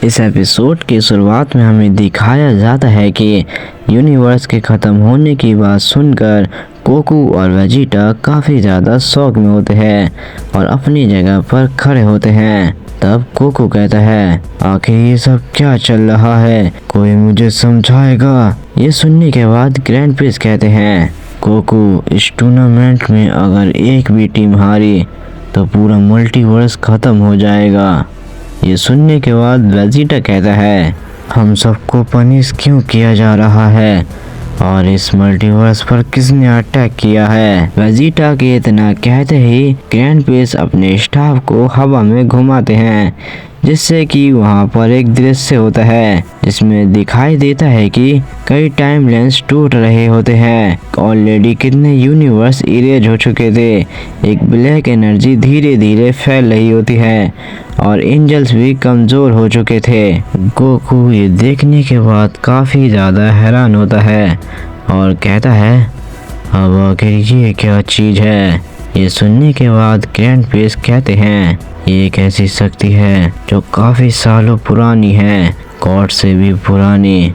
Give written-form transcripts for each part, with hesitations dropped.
इस एपिसोड की शुरुआत में हमें दिखाया जाता है कि यूनिवर्स के ख़त्म होने की बात सुनकर गोकू और वेजिटा काफ़ी ज़्यादा शौक में होते हैं और अपनी जगह पर खड़े होते हैं। तब गोकू कहता है, आखिर ये सब क्या चल रहा है, कोई मुझे समझाएगा। ये सुनने के बाद ग्रैंड प्रिंस कहते हैं, गोकू, इस टूर्नामेंट में अगर एक भी टीम हारी तो पूरा मल्टीवर्स ख़त्म हो जाएगा। ये सुनने के बाद वेजिटा कहता है, हम सबको पनिश क्यों किया जा रहा है और इस मल्टीवर्स पर किसने अटैक किया है। वेजिटा के इतना कहते ही ग्रैंड प्रिंस अपने स्टाफ को हवा में घुमाते हैं, जिससे कि वहां पर एक दृश्य होता है जिसमें दिखाई देता है कि कई टाइम लेंस टूट रहे होते हैं। ऑलरेडी कितने यूनिवर्स इरेज हो चुके थे। एक ब्लैक एनर्जी धीरे धीरे फैल रही होती है और एंजल्स भी कमज़ोर हो चुके थे। गोकू ये देखने के बाद काफ़ी ज़्यादा हैरान होता है और कहता है, अब आखिर ये क्या चीज़ है। ये सुनने के बाद ग्रैंड प्रिंस कहते हैं, ये एक ऐसी शक्ति है जो काफ़ी सालों पुरानी है, गॉड से भी पुरानी,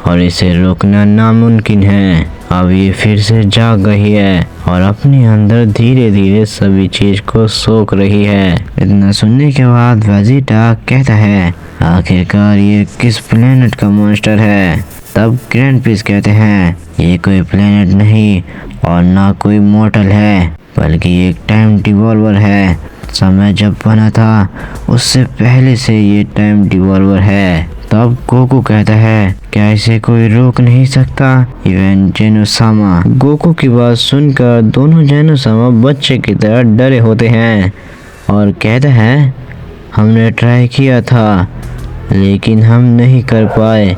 और इसे रोकना नामुमकिन है। अब ये फिर से जाग गई है और अपने अंदर धीरे धीरे सभी चीज़ को सोख रही है। इतना सुनने के बाद वेजिटा कहता है, आखिरकार ये किस प्लेनेट का मॉन्स्टर है। तब ग्रैंड प्रिंस कहते हैं, ये कोई प्लेनेट नहीं और ना कोई मॉर्टल है, बल्कि एक टाइम डिवॉल्वर है। समय जब बना था उससे पहले से ये टाइम डिवॉल्वर है। तब गोकू कहता है, क्या इसे कोई रोक नहीं सकता, इवन जेनोसामा। गोकू की बात सुनकर दोनों जेनोसामा बच्चे की तरह डरे होते हैं और कहता है, हमने ट्राई किया था लेकिन हम नहीं कर पाए,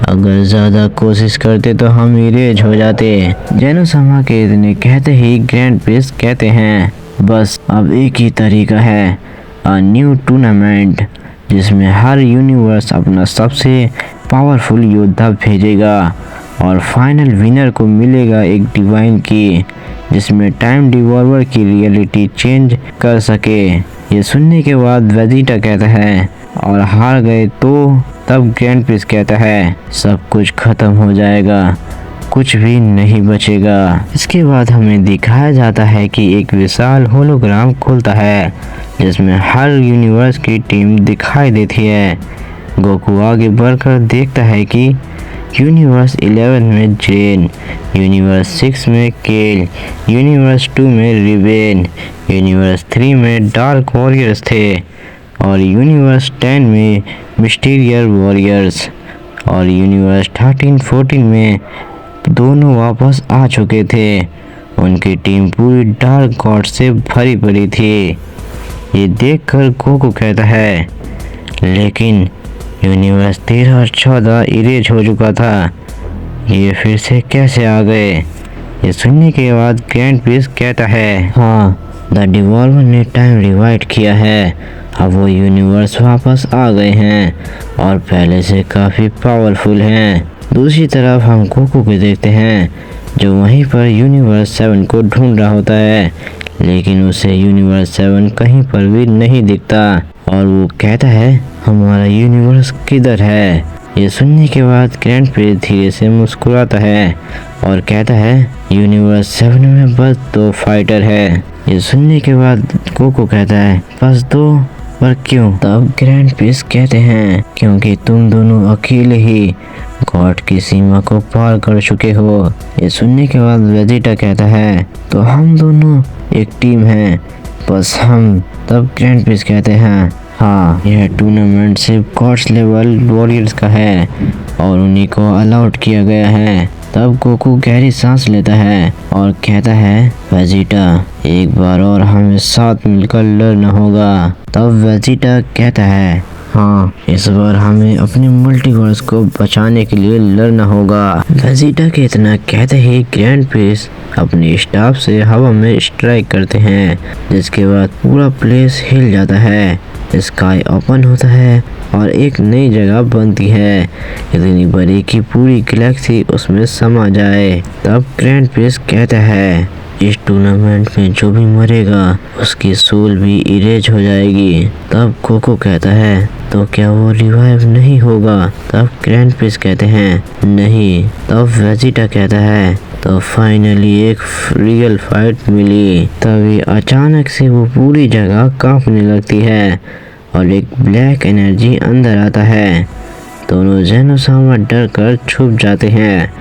अगर ज़्यादा कोशिश करते तो हम इरेज हो जाते। जेनोसामा के इतने कहते ही ग्रैंड प्रिंस कहते हैं, बस अब एक ही तरीका है, अ न्यू टूर्नामेंट, जिसमें हर यूनिवर्स अपना सबसे पावरफुल योद्धा भेजेगा और फाइनल विनर को मिलेगा एक डिवाइन की, जिसमें टाइम डिवॉल्वर की रियलिटी चेंज कर सके। ये सुनने के बाद वेजिटा कहता है, और हार गए तो। तब ग्रैंड प्रिंस कहता है, सब कुछ खत्म हो जाएगा, कुछ भी नहीं बचेगा। इसके बाद हमें दिखाया जाता है कि एक विशाल होलोग्राम खुलता है जिसमें हर यूनिवर्स की टीम दिखाई देती है। गोकू आगे बढ़कर देखता है कि यूनिवर्स 11 में जेन, यूनिवर्स 6 में केल, यूनिवर्स 2 में रिवेन, यूनिवर्स 3 में डार्क वॉरियर्स थे और यूनिवर्स 10 में मिस्टीरियर वॉरियर्स और यूनिवर्स 13-14 में दोनों वापस आ चुके थे। उनकी टीम पूरी डार्क गॉड से भरी पड़ी थी। ये देखकर गोकू कहता है, लेकिन यूनिवर्स 13 और 14 इरेज हो चुका था, ये फिर से कैसे आ गए। ये सुनने के बाद ग्रैंड प्रिंस कहता है, हाँ, द डिवॉल्वर ने टाइम रिवाइड किया है, अब वो यूनिवर्स वापस आ गए हैं और पहले से काफ़ी पावरफुल हैं। दूसरी तरफ हम गोकू को देखते हैं जो वहीं पर यूनिवर्स 7 को ढूंढ रहा होता है, लेकिन उसे यूनिवर्स 7 कहीं पर भी नहीं दिखता और वो कहता है, हमारा यूनिवर्स किधर है। ये सुनने के बाद ग्रैंड प्रिंस धीरे से मुस्कुराता है और कहता है, यूनिवर्स 7 में बस 2 फाइटर है। ये सुनने के बाद गोकू कहता है, बस 2, पर क्यों। तब ग्रैंड प्रिंस कहते हैं, क्योंकि तुम दोनों अकेले ही गॉड की सीमा को पार कर चुके हो। ये सुनने के बाद वेजिटा कहता है, तो हम दोनों एक टीम हैं, बस हम। तब ग्रैंड प्रिंस कहते हैं, हाँ, यह टूर्नामेंट सिर्फ गॉड्स लेवल वॉरियर्स का है और उन्हीं को अलाउड किया गया है। तब गोकू गहरी सांस लेता है और कहता है, वेजिटा, एक बार और हमें साथ मिलकर लड़ना होगा। तब वेजिटा कहता है, हाँ, इस बार हमें अपने मल्टीवर्स को बचाने के लिए लड़ना होगा। वेजिटा के इतना कहते ही ग्रैंड प्रिंस अपने स्टाफ से हवा में स्ट्राइक करते हैं, जिसके बाद पूरा प्लेस हिल जाता है, स्काई ओपन होता है और एक नई जगह बनती है, इतनी बड़ी कि पूरी गैलेक्सी उसमें समा जाए। तब ग्रैंड प्रिंस कहता है, इस टूर्नामेंट में जो भी मरेगा उसकी सोल भी इरेज हो जाएगी। तब कोको कहता है तो क्या वो रिवाइव नहीं होगा? तब ग्रैंड प्रिंस कहते हैं नहीं। तब वेजिटा कहता है तो फाइनली एक रियल फाइट मिली। तभी अचानक से वो पूरी जगह कांपने लगती है और एक ब्लैक एनर्जी अंदर आता है। दोनों जेनोसामा डर कर छुप जाते हैं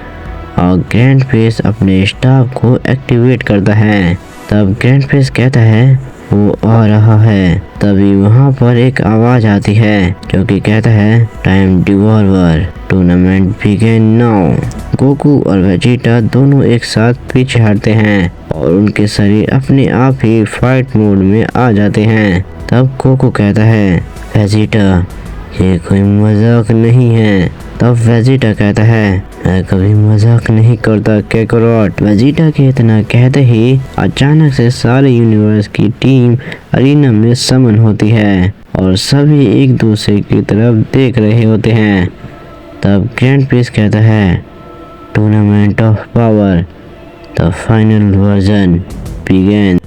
और ग्रैंड प्रिंस अपने स्टाफ को एक्टिवेट करता है। तब ग्रैंड प्रिंस कहता है वो आ रहा है। तभी वहाँ पर एक आवाज आती है जो कि कहता है time devolver tournament begin now. Goku और वेजिटा दोनों एक साथ पीछे हटते हैं और उनके शरीर अपने आप ही फाइट मोड में आ जाते हैं। तब गोकू कहता है वेजिटा ये कोई मजाक नहीं है। तब वेजिटा कहता है मैं कभी मजाक नहीं करता कैकरोट। वेजिटा के इतना कहते ही अचानक से सारे यूनिवर्स की टीम अरीना में समन होती है और सभी एक दूसरे की तरफ देख रहे होते हैं। तब ग्रैंड प्रिंस कहता है tournament of power the final version begin.